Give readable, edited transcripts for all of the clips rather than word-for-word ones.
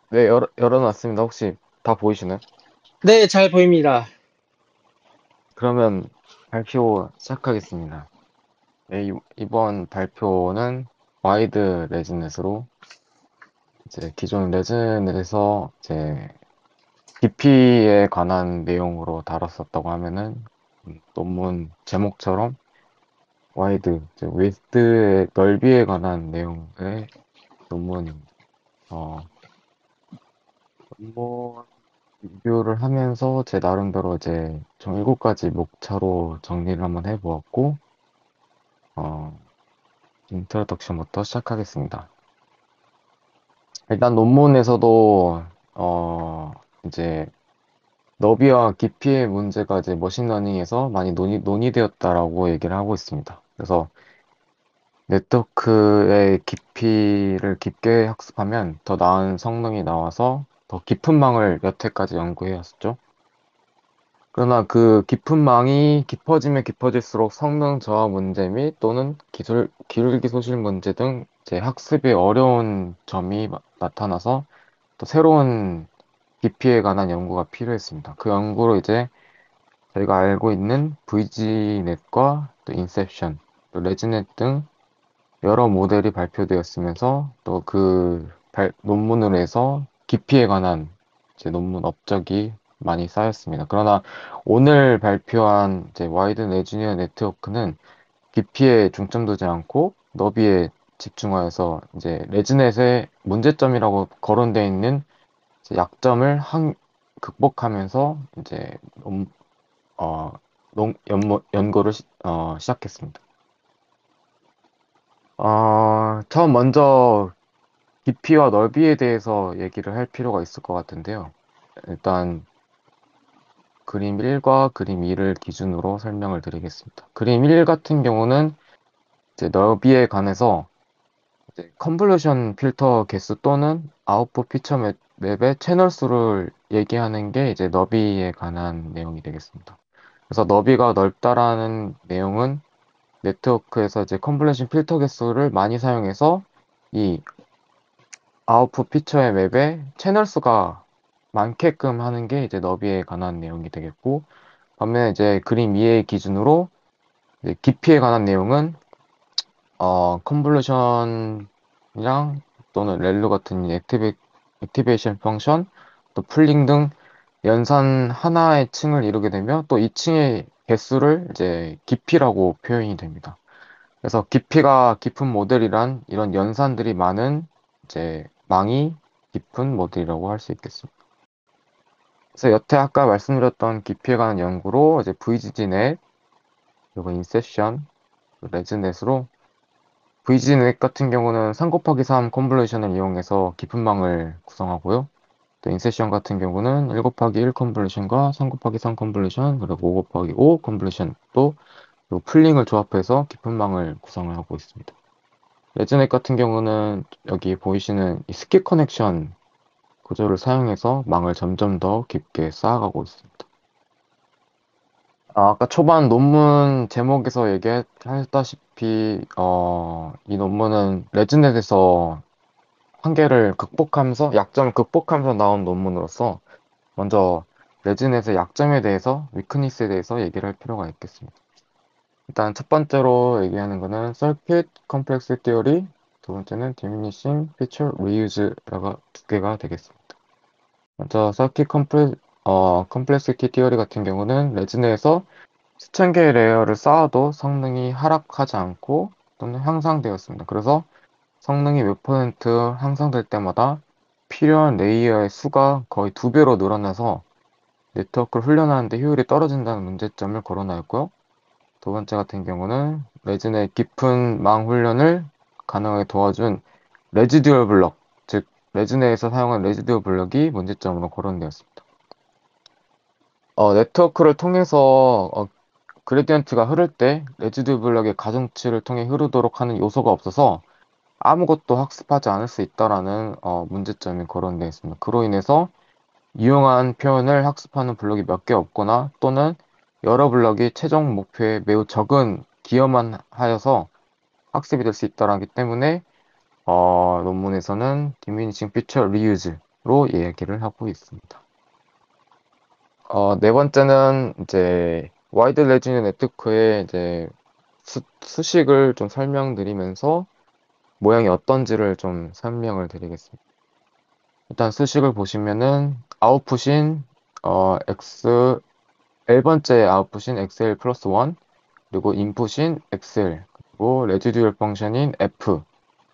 네, 열어놨습니다. 혹시 다 보이시나요? 네, 잘 보입니다. 그러면 발표 시작하겠습니다. 네, 이번 발표는 와이드 레즈넷으로 이제 기존 레즈넷에서 이제 깊이에 관한 내용으로 다뤘었다고 하면은 논문 제목처럼 와이드, 이제 웨스트의 넓이에 관한 내용의 논문, 어, 논문 비교를 하면서 제 나름대로 이제 총 7가지 목차로 정리를 한번 해보았고, 어, 인트로덕션부터 시작하겠습니다. 일단 논문에서도, 이제 너비와 깊이의 문제가 이제 머신러닝에서 많이 논의되었다라고 얘기를 하고 있습니다. 그래서 네트워크의 깊이를 깊게 학습하면 더 나은 성능이 나와서 더 깊은 망을 여태까지 연구해왔었죠. 그러나 그 깊은 망이 깊어지면 깊어질수록 성능 저하 문제 및 또는 기울기 소실 문제 등 이제 학습이 어려운 점이 나타나서 또 새로운 깊이에 관한 연구가 필요했습니다. 그 연구로 이제 저희가 알고 있는 VGNet과 또 인셉션, 또 레지넷 등 여러 모델이 발표되었으면서 또 그 논문으로 해서 깊이에 관한 이제 논문 업적이 많이 쌓였습니다. 그러나 오늘 발표한 이제 와이드 내주니어 네트워크는 깊이에 중점 두지 않고 너비에 집중하여서 이제 레지넷의 문제점이라고 거론되어 있는 이제 약점을 극복하면서 이제 어, 연구를 시작했습니다. 처음 먼저 깊이와 넓이에 대해서 얘기를 할 필요가 있을 것 같은데요. 일단 그림 1과 그림 2를 기준으로 설명을 드리겠습니다. 그림 1 같은 경우는 이제 넓이에 관해서 이제 컨볼루션 필터 개수 또는 아웃풋 피처 맵의 채널 수를 얘기하는 게 이제 너비에 관한 내용이 되겠습니다. 그래서 너비가 넓다라는 내용은 네트워크에서 이제 컨볼루션 필터 개수를 많이 사용해서 이 아웃풋 피처의 맵에 채널 수가 많게끔 하는 게 이제 너비에 관한 내용이 되겠고, 반면에 이제 그림 2의 기준으로 이제 깊이에 관한 내용은 컨볼루션이랑 또는 렐로 같은 액티베이션 펑션, 또 풀링 등 연산 하나의 층을 이루게 되며 또 이 층의 개수를 이제 깊이라고 표현이 됩니다. 그래서 깊이가 깊은 모델이란 이런 연산들이 많은 이제 망이 깊은 모델이라고 할 수 있겠습니다. 그래서 여태 아까 말씀드렸던 깊이에 관한 연구로 이제 VGGnet 그리고 인셉션, 레즈넷으로 VGNet 같은 경우는 3 곱하기 3 컨볼루션을 이용해서 깊은 망을 구성하고요. 또 인셉션 같은 경우는 1 곱하기 1 컨볼루션과 3 곱하기 3 컨볼루션 그리고 5 곱하기 5 컨볼루션 또 그리고 풀링을 조합해서 깊은 망을 구성을 하고 있습니다. 레즈넷 같은 경우는 여기 보이시는 이 스킵 커넥션 구조를 사용해서 망을 점점 더 깊게 쌓아가고 있습니다. 아까 초반 논문 제목에서 얘기하셨다시피, 이 논문은 레즈넷에서 한계를 극복하면서, 약점을 극복하면서 나온 논문으로서, 먼저 레즈넷의 약점에 대해서, 위크니스에 대해서 얘기를 할 필요가 있겠습니다. 일단 첫 번째로 얘기하는 거는 Circuit Complexity Theory, 두 번째는 Diminishing Feature Reuse라가 두 개가 되겠습니다. 먼저 Complexity Theory 같은 경우는 레즈넷에서 수천 개의 레이어를 쌓아도 성능이 하락하지 않고 또는 향상되었습니다. 그래서 성능이 몇 퍼센트 향상될 때마다 필요한 레이어의 수가 거의 2배로 늘어나서 네트워크를 훈련하는데 효율이 떨어진다는 문제점을 거론하였고요. 두 번째 같은 경우는 레진의 깊은 망 훈련을 가능하게 도와준 레지듀얼 블럭, 즉 레즈넷에서 사용한 레지듀얼 블럭이 문제점으로 거론되었습니다. 네트워크를 통해서 그레디언트가 흐를 때 레지듀얼 블럭의 가중치를 통해 흐르도록 하는 요소가 없어서 아무것도 학습하지 않을 수 있다라는 문제점이 거론되어 있습니다. 그로 인해서 유용한 표현을 학습하는 블럭이 몇 개 없거나 또는 여러 블럭이 최종 목표에 매우 적은 기여만 하여서 학습이 될 수 있다라기 때문에 논문에서는 diminishing feature reuse, 이야기를 하고 있습니다. 네 번째는 이제 와이드 레지스 네트워크의 이제 수식을 좀 설명드리면서 모양이 어떤지를 좀 설명을 드리겠습니다. 일단 수식을 보시면은 아웃풋인 x L번째 아웃풋인 xl 플러스 1 그리고 인풋인 xl 그리고 레지듀얼 펑션인 f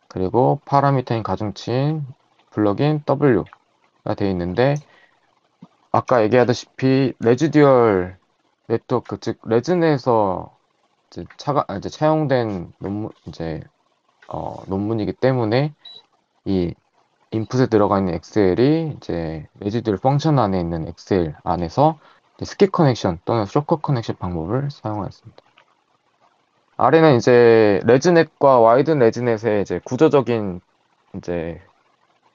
그리고 파라미터인 가중치인 블럭인 w가 되어 있는데 아까 얘기하다시피 레지듀얼 네트워크 즉 레즈넷에서 이제 차용된 논문이기 때문에 이 인풋에 들어가 있는 엑셀이 이제 레지듀얼 펑션 안에 있는 엑셀 안에서 스킵 커넥션 또는 쇼커 커넥션 방법을 사용하였습니다. 아래는 이제 레즈넷과 와이드 레즈넷의 이제 구조적인 이제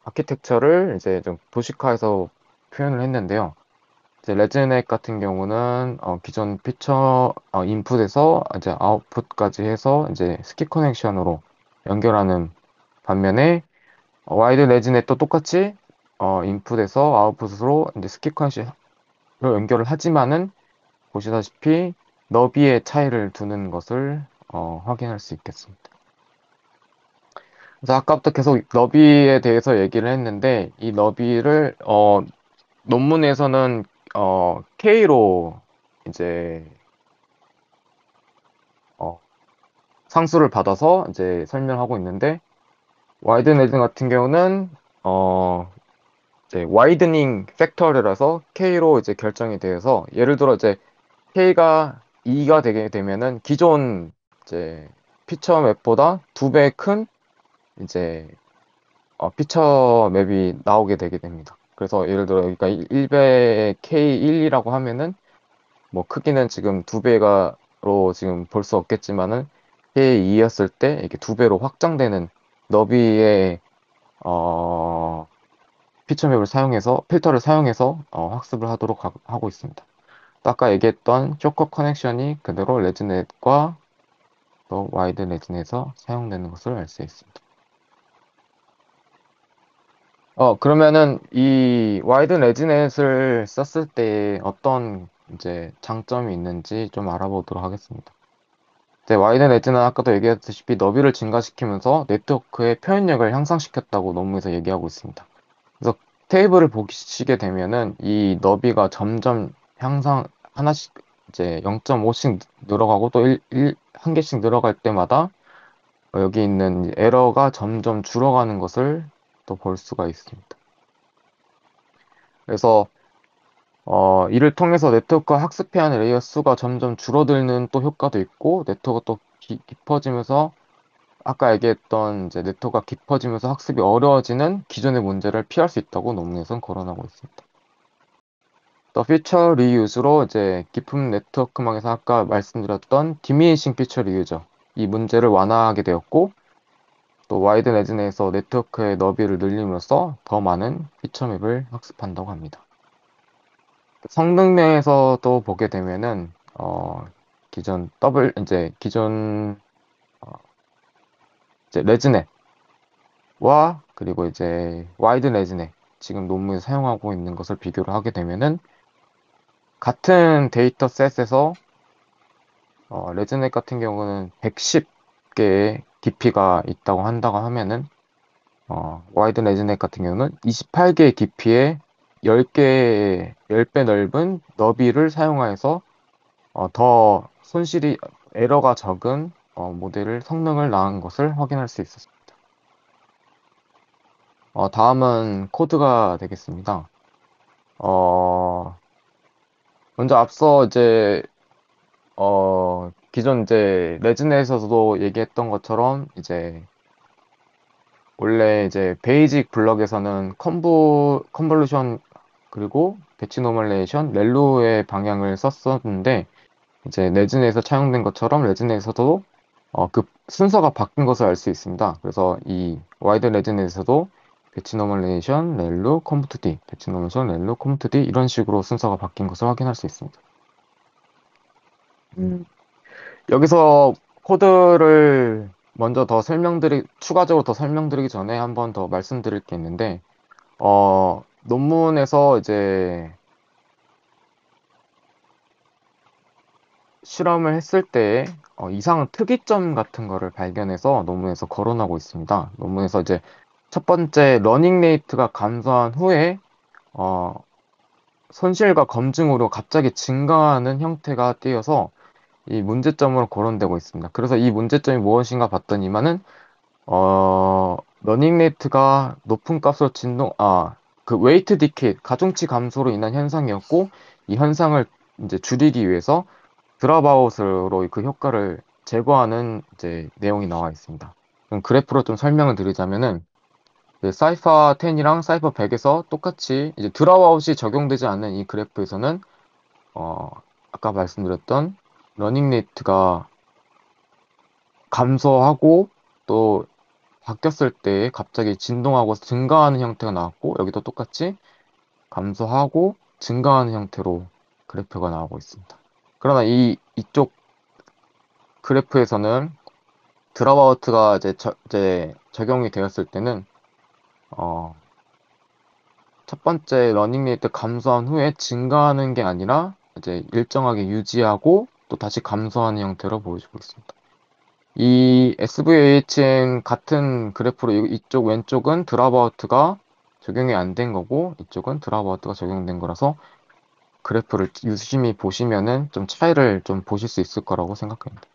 아키텍처를 이제 좀 도식화해서 표현을 했는데요. 이제 레즈넷 같은 경우는 기존 피처 인풋에서 이제 아웃풋까지 해서 이제 스킵 커넥션으로 연결하는 반면에 와이드 레즈넷도 똑같이 인풋에서 아웃풋으로 이제 스킵 커넥션으로 연결을 하지만은 보시다시피 너비의 차이를 두는 것을 확인할 수 있겠습니다. 그래서 아까부터 계속 너비에 대해서 얘기를 했는데 이 너비를 논문에서는 K로 이제 어, 상수를 받아서 이제 설명하고 있는데 와이드 레즈 같은 경우는 이제 와이드닝 팩터라서 K로 이제 결정이 되어서 예를 들어 이제 K가 2가 되게 되면은 기존 이제 피처 맵보다 2배 큰 이제 피처 맵이 나오게 되게 됩니다. 그래서 예를 들어 여기가 1배 K1이라고 하면은 뭐 크기는 지금 2배가로 지금 볼 수 없겠지만은 K2였을 때 이렇게 2배로 확장되는 너비의 피처 맵을 사용해서 필터를 사용해서 학습을 하도록 하고 있습니다. 또 아까 얘기했던 쇼커 커넥션이 그대로 레즈넷과 또 와이드 레즈넷에서 사용되는 것을 알 수 있습니다. 그러면은 이 와이드 레즈넷을 썼을 때 어떤 이제 장점이 있는지 좀 알아보도록 하겠습니다. 이제 와이드 레즈는 아까도 얘기했다시피 너비를 증가시키면서 네트워크의 표현력을 향상시켰다고 논문에서 얘기하고 있습니다. 그래서 테이블을 보시게 되면은 이 너비가 점점 하나씩 이제 0.5씩 늘어가고 또 한 개씩 늘어갈 때마다 여기 있는 에러가 점점 줄어가는 것을 또 볼 수가 있습니다. 그래서 이를 통해서 네트워크가 학습해야 하는 레이어 수가 점점 줄어드는 또 효과도 있고 네트워크가 또 깊어지면서 아까 얘기했던 이제 네트워크가 깊어지면서 학습이 어려워지는 기존의 문제를 피할 수 있다고 논문에서는 거론하고 있습니다. 또 피처 리유즈로 이제 깊은 네트워크망에서 아까 말씀드렸던 디미니싱 피처 리유저 이 문제를 완화하게 되었고 또 와이드 레즈넷에서 네트워크의 너비를 늘림으로써 더 많은 피처 맵을 학습한다고 합니다. 성능면에서도 보게 되면은 기존 이제 레즈넷과 그리고 이제 와이드 레즈넷 지금 논문에 사용하고 있는 것을 비교를 하게 되면은 같은 데이터 셋에서 레즈넷 같은 경우는 110개의 깊이가 있다고 한다고 하면은 와이드 레즈넷 같은 경우는 28개의 깊이에 10배 넓은 너비를 사용하여서 더 에러가 적은 모델을 성능을 낳은 것을 확인할 수 있었습니다. 다음은 코드가 되겠습니다. 먼저 앞서 이제 기존 이제 레즈넷에서도 얘기했던 것처럼 이제 원래 이제 베이직 블럭에서는 컨볼루션 그리고 배치 노멀레이션 렐로의 방향을 썼었는데 이제 레즈넷에서 차용된 것처럼 레즈넷에서도 그 순서가 바뀐 것을 알 수 있습니다. 그래서 이 와이드 레즈넷에서도 배치 노멀레이션 렐로 컴퓨트 D 배치 노멀레이션 렐로 컴퓨트 D 이런 식으로 순서가 바뀐 것을 확인할 수 있습니다. 여기서 코드를 먼저 추가적으로 더 설명드리기 전에 한번 더 말씀드릴 게 있는데, 논문에서 이제 실험을 했을 때 이상 특이점 같은 거를 발견해서 논문에서 거론하고 있습니다. 논문에서 이제 첫 번째 러닝 레이트가 감소한 후에 어, 손실과 검증으로 갑자기 증가하는 형태가 띄어서 이 문제점으로 거론되고 있습니다. 그래서 이 문제점이 무엇인가 봤더니만은 러닝 레이트가 높은 값으로 그 웨이트 디케이, 가중치 감소로 인한 현상이었고, 이 현상을 이제 줄이기 위해서 드랍아웃으로 그 효과를 제거하는 이제 내용이 나와 있습니다. 그럼 그래프로 좀 설명을 드리자면은, 사이퍼 10이랑 사이퍼 100에서 똑같이 이제 드랍아웃이 적용되지 않는 이 그래프에서는, 어, 아까 말씀드렸던 러닝 레이트가 감소하고 또 바뀌었을 때 갑자기 진동하고 증가하는 형태가 나왔고, 여기도 똑같이 감소하고 증가하는 형태로 그래프가 나오고 있습니다. 그러나 이쪽 그래프에서는 드랍아웃가 이제 적용이 되었을 때는, 어, 첫 번째 러닝 레이트 감소한 후에 증가하는 게 아니라 이제 일정하게 유지하고 또 다시 감소하는 형태로 보여주고 있습니다. 이 SVHN 같은 그래프로 이쪽 왼쪽은 드랍아웃가 적용이 안 된 거고 이쪽은 드랍아웃가 적용된 거라서 그래프를 유심히 보시면은 좀 차이를 좀 보실 수 있을 거라고 생각합니다.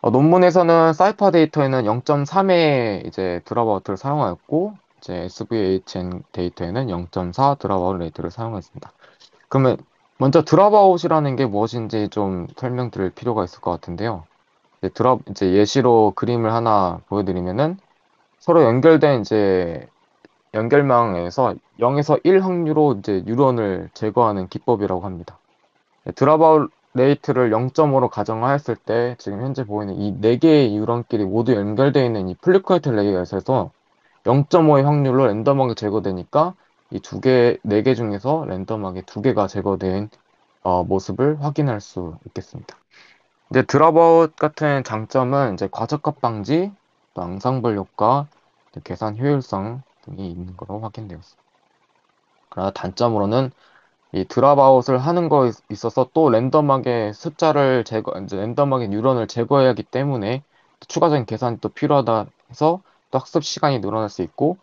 논문에서는 사이퍼 데이터에는 0.3의 이제 드랍아웃을 사용하였고 이제 SVHN 데이터에는 0.4 드랍아웃 레이트를 사용했습니다. 그러면 먼저 드랍아웃이라는 게 무엇인지 좀 설명드릴 필요가 있을 것 같은데요. 이제 예시로 그림을 하나 보여드리면은 서로 연결된 이제 연결망에서 0에서 1 확률로 이제 뉴런을 제거하는 기법이라고 합니다. 드랍아웃 레이트를 0.5로 가정하였을 때 지금 현재 보이는 이 4개의 뉴런끼리 모두 연결되어 있는 이 플리커이트 레이어에서 0.5의 확률로 랜덤하게 제거되니까 이 4개 중에서 랜덤하게 2개가 제거된 모습을 확인할 수 있겠습니다. 이제 드랍아웃 같은 장점은 이제 과적합 방지, 또 앙상블 효과, 계산 효율성 등이 있는 것으로 확인되었습니다. 그러나 단점으로는 이 드랍아웃을 하는 거에 있어서 또 랜덤하게 이제 랜덤하게 뉴런을 제거해야 하기 때문에 또 추가적인 계산이 또 필요하다 해서 또 학습 시간이 늘어날 수 있고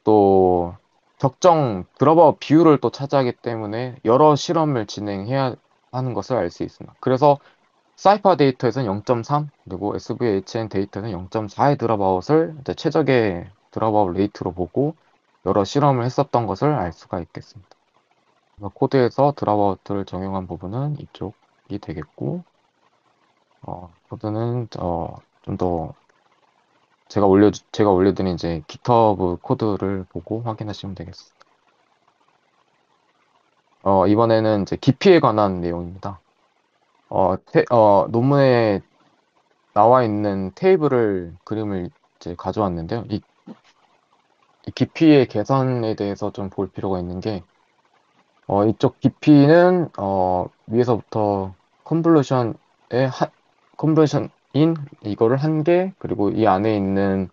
또 적정 드랍아웃 비율을 또 차지하기 때문에 여러 실험을 진행해야 하는 것을 알 수 있습니다. 그래서 사이파 데이터에서는 0.3 그리고 SVHN 데이터는 0.4의 드랍아웃을 이제 최적의 드랍아웃 레이트로 보고 여러 실험을 했었던 것을 알 수가 있겠습니다. 코드에서 드랍아웃을 적용한 부분은 이쪽이 되겠고, 코드는 좀 더 제가 올려드린 이제 GitHub 코드를 보고 확인하시면 되겠습니다. 이번에는 이제 깊이에 관한 내용입니다. 논문에 나와 있는 그림을 이제 가져왔는데요. 이 깊이의 계산에 대해서 좀 볼 필요가 있는 게, 이쪽 깊이는, 위에서부터 컨볼루션의 컨볼루션인 이거를 1개, 그리고 이 안에 있는,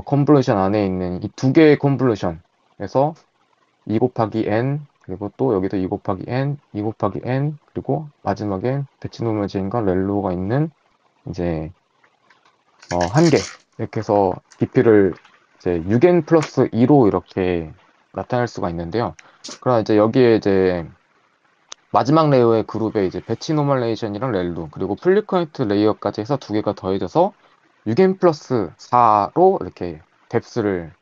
컨볼루션 안에 있는 이 2개의 컨볼루션에서 2 곱하기 n, 그리고 또 여기도 2 곱하기 n, 2 곱하기 n, 그리고 마지막엔 배치노멀제인과 렐로가 있는 이제 1개 이렇게 해서 깊이를 이제 6n 플러스 2로 이렇게 나타낼 수가 있는데요. 그럼 이제 여기에 이제 마지막 레이어의 그룹에 이제 배치 노멀레이션이랑 렐루 그리고 플리커이트 레이어까지 해서 2개가 더해져서 6n 플러스 4로 이렇게 뎁스를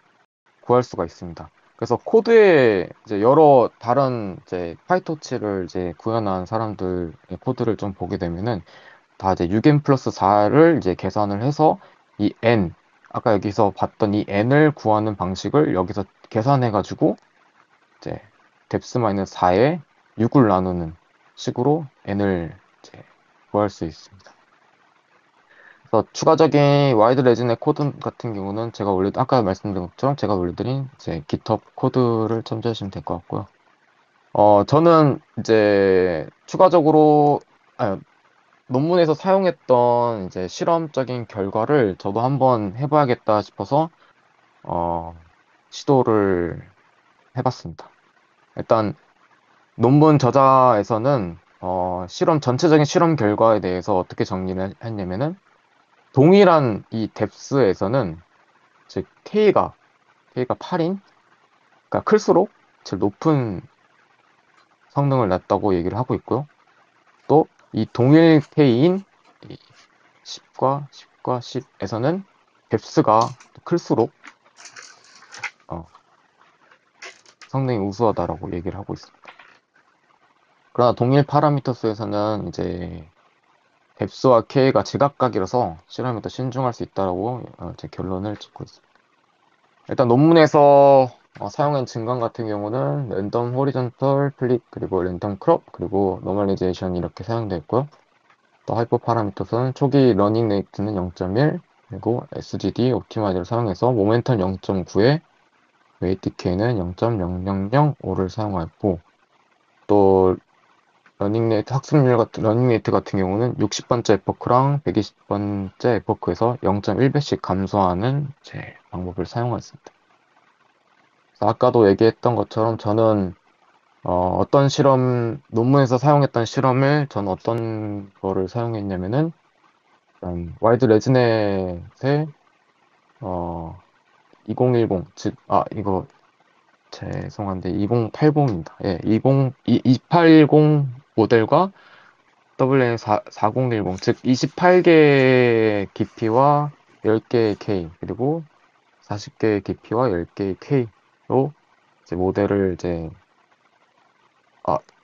구할 수가 있습니다. 그래서 코드에 이제 여러 다른 이제 파이토치를 이제 구현한 사람들의 코드를 좀 보게 되면은 다 이제 6n 플러스 4를 이제 계산을 해서 이 n, 아까 여기서 봤던 이 n을 구하는 방식을 여기서 계산해가지고 이제 뎁스 마이너스 4에 6을 나누는 식으로 n을 이제 구할 수 있습니다. 그래서 추가적인 와이드 레진의 코드 같은 경우는 아까 말씀드린 것처럼 제가 올려드린 이제 GitHub 코드를 참조하시면 될 것 같고요. 저는 이제 추가적으로, 논문에서 사용했던 이제 실험적인 결과를 저도 한번 해봐야겠다 싶어서, 시도를 해봤습니다. 일단 논문 저자에서는 전체적인 실험 결과에 대해서 어떻게 정리를 했냐면은 동일한 이 뎁스에서는 즉 K가 8인, 그러니까 클수록 제일 높은 성능을 냈다고 얘기를 하고 있고요. 또 이 동일 K인 10과 10에서는 뎁스가 클수록 어, 성능이 우수하다라고 얘기를 하고 있습니다. 그러나 동일 파라미터 수에서는 이제 뎁스와 K가 제각각이라서 실험에 더 신중할 수 있다라고 제 결론을 짓고 있습니다. 일단 논문에서 사용한 증강 같은 경우는 랜덤 호리존털 플립, 그리고 랜덤 크롭, 그리고 노멀리제이션 이렇게 사용되어 있고요. 또 하이퍼 파라미터는 초기 러닝 레이트는 0.1, 그리고 SGD 옵티마이저를 사용해서 모멘텀 0.9에 웨이트 K는 0.0005를 사용하였고, 또 러닝 레이트 같은 경우는 60번째 에포크랑 120번째 에포크에서 0.1배씩 감소하는 제 방법을 사용했습니다. 아까도 얘기했던 것처럼 저는 어떤 논문에서 사용했던 실험을 저는 어떤 거를 사용했냐면은 와이드 레즈넷의 2010, 이거 죄송한데 2080입니다. 예, 280 모델과 WN4010, 즉 28개의 깊이와 10개의 K, 그리고 40개의 깊이와 10개의 K로 이제 모델을 이제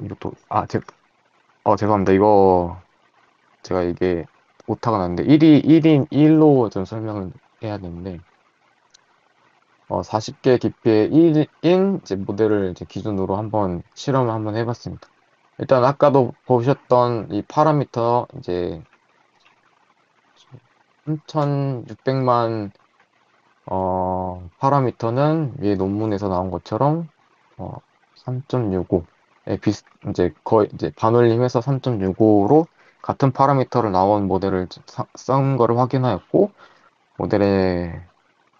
이것도 죄송합니다. 이거 제가 이게 오타가 났는데 1로 좀 설명을 해야 되는데 40개 깊이의 1인 이제 모델을 이제 기준으로 한번 실험을 한번 해봤습니다. 일단 아까도 보셨던 이 파라미터 이제 3600만 파라미터는 위에 논문에서 나온 것처럼 3.65에 이제 거의 이제 반올림해서 3.65로 같은 파라미터를 나온 모델을 쓴 거를 확인하였고, 모델의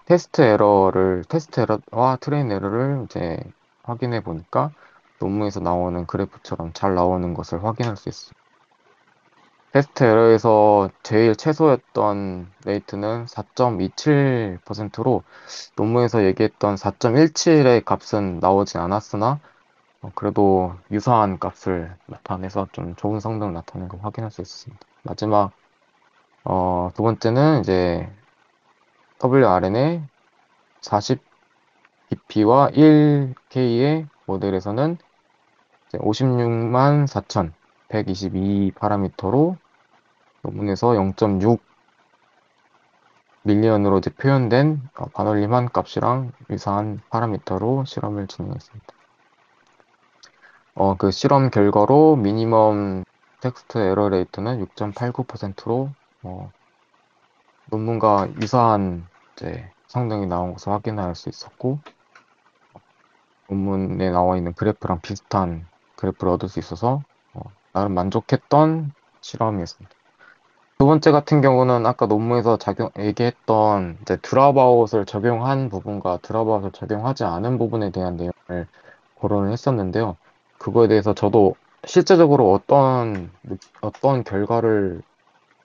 테스트 에러와 트레인 에러를 이제 확인해 보니까 논문에서 나오는 그래프처럼 잘 나오는 것을 확인할 수 있습니다. 테스트 에러에서 제일 최소였던 레이트는 4.27%로 논문에서 얘기했던 4.17의 값은 나오지 않았으나 그래도 유사한 값을 나타내서 좀 좋은 성능을 나타낸 걸 확인할 수 있습니다. 마지막 두 번째는 이제 WRN의 40 BP와 1K의 모델에서는 56만 4,122 파라미터로 논문에서 0.6 밀리언으로 이제 표현된 반올림한 값이랑 유사한 파라미터로 실험을 진행했습니다. 그 실험 결과로 미니멈 텍스트 에러 레이트는 6.89%로 논문과 유사한 이제 성능이 나온 것을 확인할 수 있었고, 논문에 나와 있는 그래프랑 비슷한 그래프를 얻을 수 있어서 나름 만족했던 실험이었습니다. 두 번째 같은 경우는 아까 논문에서 얘기했던 이제 드랍아웃을 적용한 부분과 드랍아웃을 적용하지 않은 부분에 대한 내용을 거론을 했었는데요. 그거에 대해서 저도 실제적으로 어떤 결과를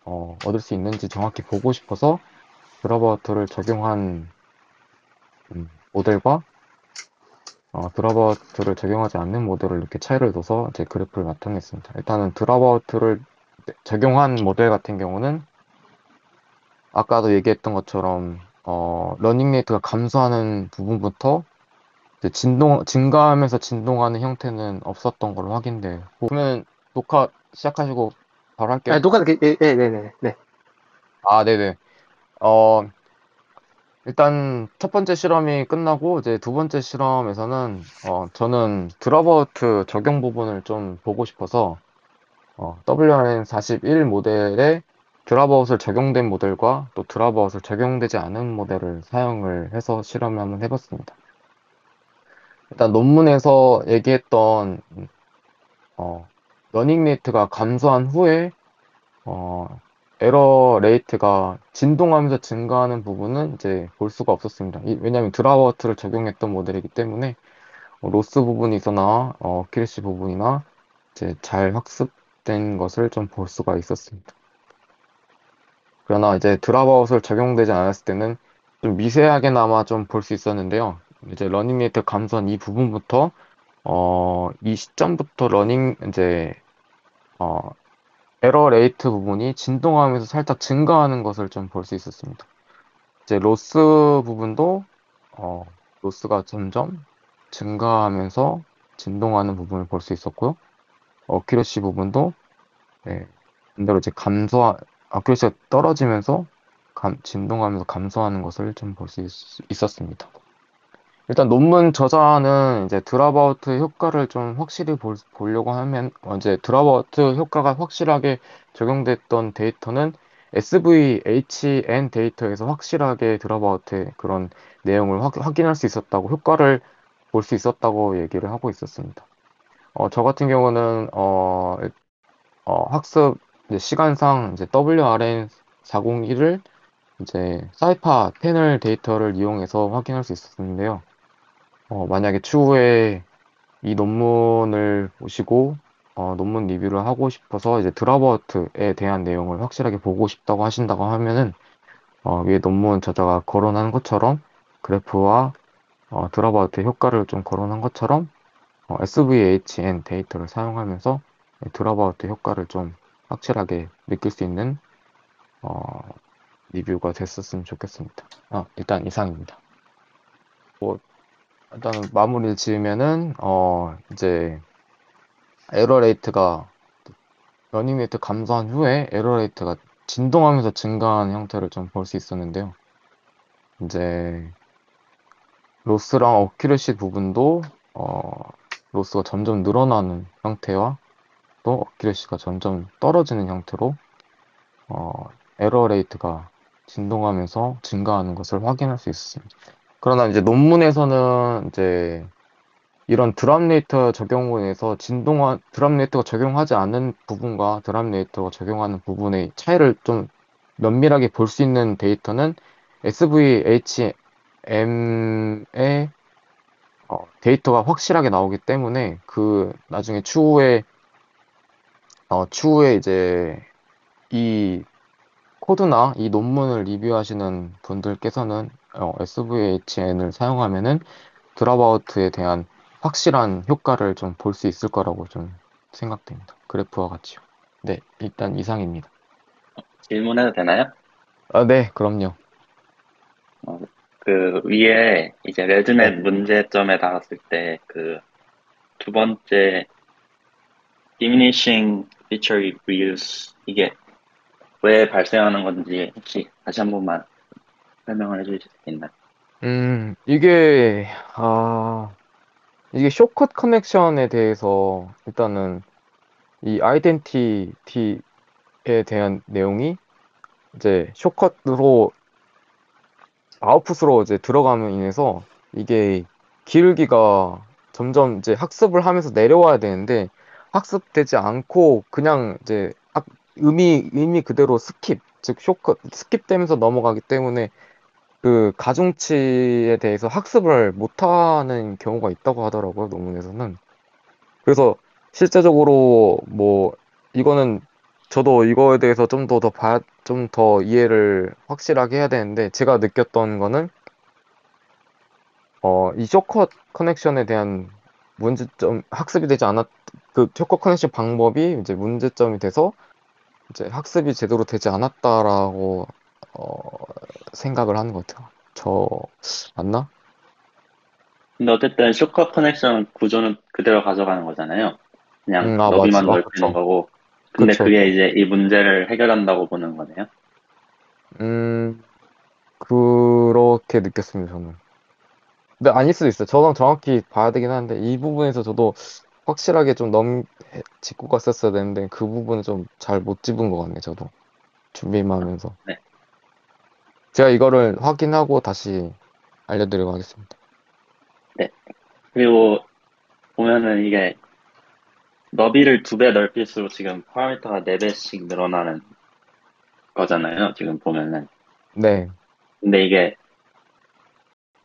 얻을 수 있는지 정확히 보고 싶어서 드랍아웃을 적용한 모델과 드랍아웃을 적용하지 않는 모델을 이렇게 차이를 둬서 제 그래프를 나타냈습니다. 일단은 드랍아웃을 적용한 모델 같은 경우는 아까도 얘기했던 것처럼 러닝 레이트가 감소하는 부분부터 이제 증가하면서 진동하는 형태는 없었던 걸로 확인돼요. 그러면 녹화 시작하시고 바로 할게요. 녹화, 네네네. 네. 네네. 어, 일단 첫 번째 실험이 끝나고 이제 두 번째 실험에서는 저는 드랍아웃 적용 부분을 좀 보고 싶어서 WRN41 모델에 드랍아웃을 적용된 모델과 또 드랍아웃을 적용되지 않은 모델을 사용을 해서 실험을 한번 해봤습니다. 일단 논문에서 얘기했던 러닝 레이트가 감소한 후에 에러 레이트가 진동하면서 증가하는 부분은 이제 볼 수가 없었습니다. 왜냐하면 드랍아웃을 적용했던 모델이기 때문에 로스 부분이거나 어큐레시 부분이나 이제 잘 학습된 것을 좀 볼 수가 있었습니다. 그러나 이제 드랍아웃을 적용되지 않았을 때는 좀 미세하게나마 좀 볼 수 있었는데요. 이제 러닝메이트 감소한 이 부분부터 이 시점부터 이제 어, 에러 레이트 부분이 진동하면서 살짝 증가하는 것을 좀 볼 수 있었습니다. 이제 로스 부분도 어, 로스가 점점 증가하면서 진동하는 부분을 볼 수 있었고요. 어큐러시 부분도 네, 반대로 이제 어큐러시가 떨어지면서 진동하면서 감소하는 것을 좀 볼 수 있었습니다. 일단 논문 저자는 이제 드랍아웃 효과를 좀 확실히 보려고 하면 이제 드랍아웃 효과가 확실하게 적용됐던 데이터는 SVHN 데이터에서 확실하게 드랍아웃의 그런 내용을 확인할 수 있었다고 효과를 볼 수 있었다고 얘기를 하고 있었습니다. 저 같은 경우는 학습 이제 시간상 이제 WRN 401을 이제 사이파 패널 데이터를 이용해서 확인할 수 있었는데요. 만약에 추후에 이 논문을 보시고 논문 리뷰를 하고 싶어서 이제 드랍아웃에 대한 내용을 확실하게 보고 싶다고 하신다고 하면은 위에 논문 저자가 거론한 것처럼 그래프와 드랍아웃의 효과를 좀 거론한 것처럼 SVHN 데이터를 사용하면서 드랍아웃의 효과를 좀 확실하게 느낄 수 있는 어, 리뷰가 됐었으면 좋겠습니다. 일단 이상입니다. 뭐 일단 마무리를 지으면은 이제 에러 레이트가 러닝 레이트 감소한 후에 에러 레이트가 진동하면서 증가하는 형태를 좀 볼 수 있었는데요. 이제 로스랑 어큐레시 부분도 로스가 점점 늘어나는 형태와 또 어큐레시가 점점 떨어지는 형태로 어, 에러 레이트가 진동하면서 증가하는 것을 확인할 수 있었습니다. 그러나 이제 논문에서는 이제 이런 드랍 적용에서 드랍 레이트가 적용하지 않는 부분과 드랍 레이트가 적용하는 부분의 차이를 좀 면밀하게 볼 수 있는 데이터는 SVHM의 데이터가 확실하게 나오기 때문에 그 나중에 추후에 이제 이 코드나 이 논문을 리뷰하시는 분들께서는 SVHN을 사용하면은 드랍아웃에 대한 확실한 효과를 좀 볼 수 있을 거라고 좀 생각됩니다. 그래프와 같이요. 네, 일단 이상입니다. 질문해도 되나요? 네, 그럼요. 어, 그 위에 이제 네. 레드넷 문제점에 닿았을 때 그 두 번째 diminishing feature reuse 이게 왜 발생하는 건지 혹시 다시 한 번만 설명을 해주실 수 있나요? 음, 이게, 아, 이게 쇼컷 커넥션에 대해서 일단은 이 아이덴티티에 대한 내용이 이제 쇼컷으로 아웃풋으로 이제 들어감으로 인해서 이게 기울기가 점점 이제 학습을 하면서 내려와야 되는데 학습되지 않고 그냥 이제 의미 그대로 즉 쇼컷 스킵되면서 넘어가기 때문에 그 가중치에 대해서 학습을 못하는 경우가 있다고 하더라고요, 논문에서는. 그래서 실제적으로 뭐 이거는 저도 이거에 대해서 좀 더 이해를 확실하게 해야 되는데 제가 느꼈던 거는 이 쇼컷 커넥션에 대한 학습이 되지 않았 그 쇼컷 커넥션 방법이 이제 문제점이 돼서 이제 학습이 제대로 되지 않았다라고 어, 생각을 하는 것 같아요. 맞나? 근데 어쨌든 쇼컷 커넥션 구조는 그대로 가져가는 거잖아요. 그냥 맞지. 너비만 넓히는 그쵸. 거고. 근데 그쵸. 그게 이제 이 문제를 해결한다고 보는 거네요. 음, 그렇게 느꼈습니다, 저는. 근데 아닐 수도 있어요. 저는 정확히 봐야 되긴 하는데, 이 부분에서 저도 확실하게 좀 짚고 갔었어야 되는데, 그 부분은 좀 잘 못 짚은 것 같네, 저도. 준비만 하면서. 네. 제가 이거를 확인하고 다시 알려드리도록 하겠습니다. 네. 그리고 보면은 이게 너비를 2배 넓힐수록 지금 파라미터가 4배씩 늘어나는 거잖아요. 지금 보면은. 네. 근데 이게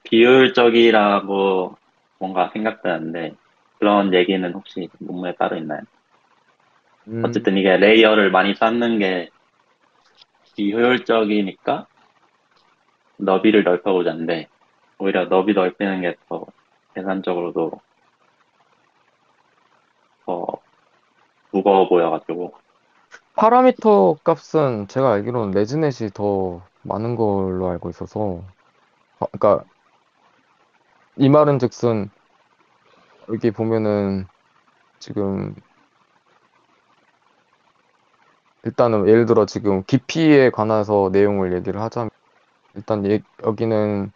비효율적이라고 뭔가 생각되는데 그런 얘기는 혹시 논문에 따로 있나요? 어쨌든 이게 레이어를 많이 쌓는 게 비효율적이니까 너비를 넓혀보자는데 오히려 너비 넓히는 게 더 계산적으로도 더 무거워 보여가지고 파라미터 값은 제가 알기로는 레즈넷이 더 많은 걸로 알고 있어서, 그러니까 이 말은 즉슨 여기 보면은 지금 일단은 예를 들어 지금 깊이에 관해서 내용을 얘기를 하자면 일단 여기는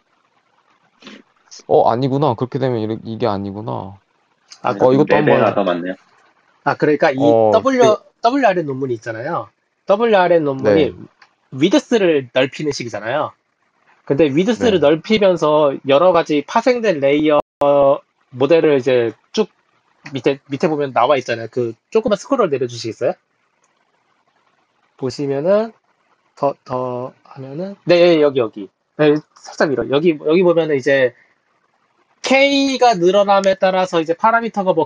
아니구나. 그렇게 되면 이게 아니구나. 아, 이것도 네 배가 한번 더 많네요. 그러니까 이 되게 WRN 논문이 있잖아요. WRN 논문이 네, 위드스를 넓히는 식이잖아요. 근데 위드스를 네. 넓히면서 여러 가지 파생된 레이어 모델을 이제 쭉 밑에 보면 나와 있잖아요. 그 조금만 스크롤 내려주시겠어요? 보시면은 더 하면은 네, 여기. 네, 살짝 밀어. 여기 보면은 이제 K가 늘어남에 따라서 이제 파라미터가 뭐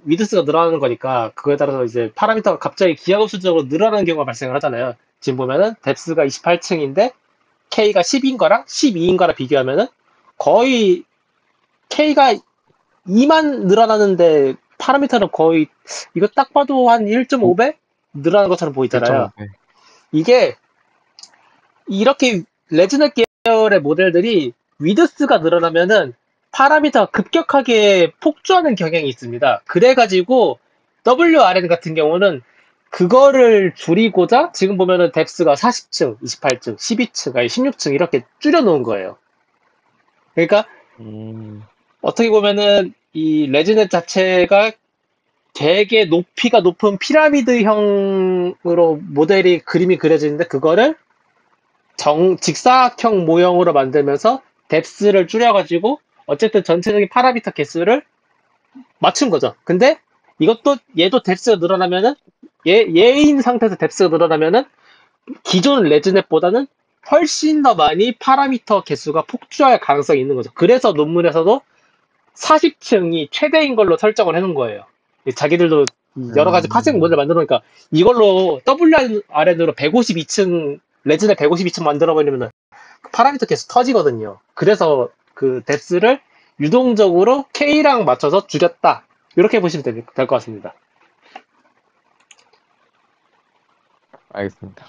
위드스가 늘어나는 거니까 그거에 따라서 이제 파라미터가 갑자기 기하급수적으로 늘어나는 경우가 발생을 하잖아요. 지금 보면은 뎁스가 28층인데 K가 10인 거랑 12인 거랑 비교하면은 거의 K가 2만 늘어나는데 파라미터는 거의 이거 딱 봐도 한 1.5배 늘어나는 것처럼 보이잖아요. 1.5배. 이게 이렇게 레즈넷 계열의 모델들이 위드스가 늘어나면은 파라미터가 급격하게 폭주하는 경향이 있습니다. 그래가지고 WRN 같은 경우는 그거를 줄이고자 지금 보면은 뎁스가 40층, 28층, 12층, 아니 16층 이렇게 줄여놓은 거예요. 그러니까 음, 어떻게 보면은 이 레즈넷 자체가 되게 높이가 높은 피라미드형으로 모델이 그림이 그려지는데 그거를 직사각형 모형으로 만들면서 뎁스를 줄여가지고 어쨌든 전체적인 파라미터 개수를 맞춘 거죠. 근데 이것도 얘도 뎁스가 늘어나면은 얘인 상태에서 뎁스가 늘어나면은 기존 레즈넷보다는 훨씬 더 많이 파라미터 개수가 폭주할 가능성이 있는 거죠. 그래서 논문에서도 40층이 최대인 걸로 설정을 해놓은 거예요. 자기들도 여러 가지 파생 모델을 음, 만들어 놓으니까 이걸로 WRN으로 152층 레즈넷 152층 만들어 버리면 파라미터 계속 터지거든요. 그래서 그 뎁스를 유동적으로 K랑 맞춰서 줄였다. 이렇게 보시면 될 것 같습니다. 알겠습니다.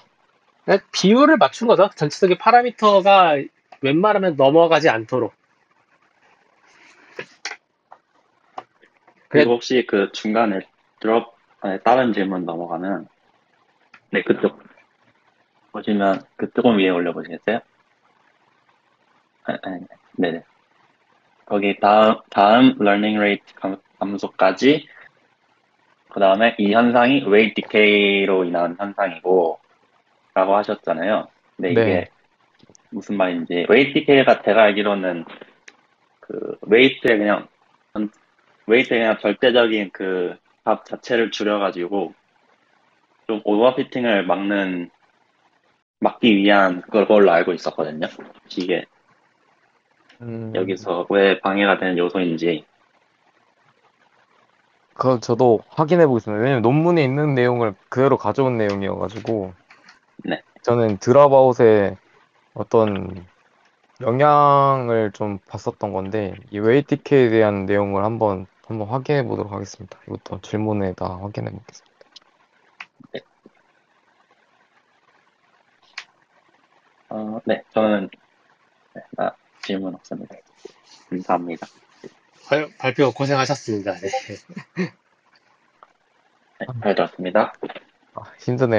비율을 맞춘 거죠. 전체적인 파라미터가 웬만하면 넘어가지 않도록. 그래, 그리고 혹시 그 중간에 드롭 다른 질문 넘어가면 네 그쪽 보시면 그 조금 위에 올려보시겠어요? 네네. 거기 다음 learning rate 감소까지 그 다음에 이 현상이 weight decay로 인한 현상이고 라고 하셨잖아요. 근데 네. 이게 무슨 말인지 weight decay가 제가 알기로는 그 weight의 그냥 절대적인 그 값 자체를 줄여가지고 좀 오버피팅을 막기 위한 그걸로 알고 있었거든요. 이게 음, 여기서 왜 방해가 되는 요소인지. 그거 저도 확인해 보겠습니다. 왜냐면 논문에 있는 내용을 그대로 가져온 내용이어가지고 네. 저는 드랍아웃에 어떤 영향을 좀 봤었던 건데 이 웨이티케에 대한 내용을 한번 확인해 보도록 하겠습니다. 이것도 질문에다 확인해 보겠습니다. 네. 네. 저는 질문 없습니다. 감사합니다. 발표 고생하셨습니다. 네. 네, 잘 들었습니다. 힘드네요.